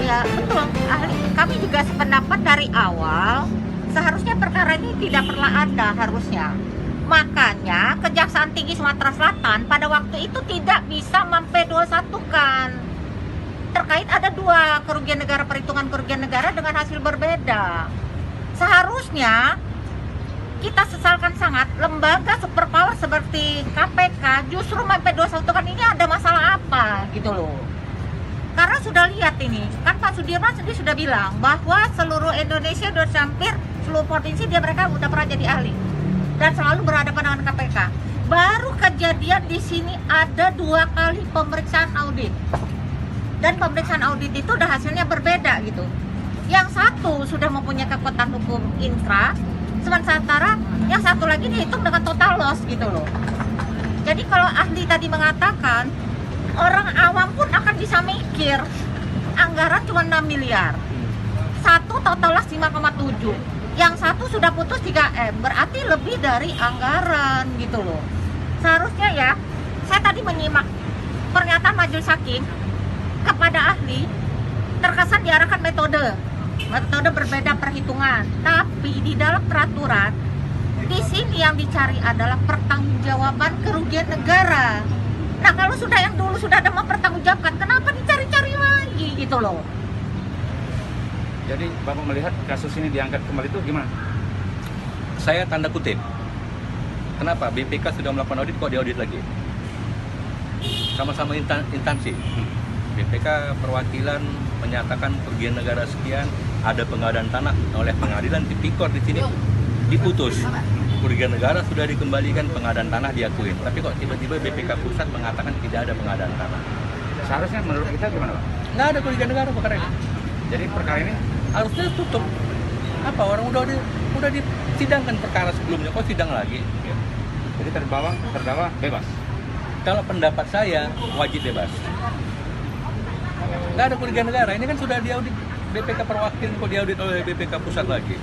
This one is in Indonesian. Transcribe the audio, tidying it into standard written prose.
ya betul, kami juga sependapat dari awal seharusnya perkara ini tidak pernah ada harusnya. Makanya Kejaksaan Tinggi Sumatera Selatan pada waktu itu tidak bisa memp21-kan terkait ada dua kerugian negara, perhitungan kerugian negara dengan hasil berbeda. Seharusnya kita sesalkan sangat lembaga superpower seperti KPK justru memp21-kan ini ada masalah apa gitu loh. Karena sudah lihat ini, kan Pak Sudirman sendiri sudah bilang bahwa seluruh Indonesia sudah hampir seluruh provinsi mereka udah pernah jadi ahli dan selalu berhadapan dengan KPK. Baru kejadian di sini ada 2 kali pemeriksaan audit dan pemeriksaan audit itu udah hasilnya berbeda gitu. Yang satu sudah mempunyai kekuatan hukum intra, sementara yang satu lagi dihitung dengan total loss gitu loh. Jadi kalau ahli tadi mengatakan orang awam pun akan bisa mikir anggaran cuma 6 miliar, satu total loss 5,7, yang satu sudah putus 3M, berarti lebih dari anggaran gitu loh. Seharusnya ya, saya tadi menyimak pernyataan majelis hakim kepada ahli, terkesan diarahkan metode berbeda perhitungan, tapi di dalam peraturan di sini yang dicari adalah pertanggungjawaban kerugian negara. Nah kalau sudah yang dulu sudah ada mempertanggungjawabkan, kenapa dicari-cari lagi gitu loh? Jadi Bapak melihat kasus ini diangkat kembali itu gimana? Saya tanda kutip. Kenapa? BPK sudah melakukan audit kok diaudit lagi? Sama-sama instansi. BPK perwakilan menyatakan kerugian negara sekian, ada pengadaan tanah oleh pengadilan tipikor di sini diputus. Kerugian negara sudah dikembalikan, pengadaan tanah diakuin. Tapi kok tiba-tiba BPK pusat mengatakan tidak ada pengadaan tanah? Seharusnya menurut kita gimana Pak? Nggak ada kerugian negara perkara ini. Jadi perkara ini Harusnya tutup. Apa orang udah disidangkan perkara sebelumnya, kok sidang lagi? jadi terdakwa bebas. Kalau pendapat saya wajib bebas. Nggak ada kerugian negara. Ini kan sudah diaudit BPK perwakilan, kok diaudit oleh BPK pusat lagi.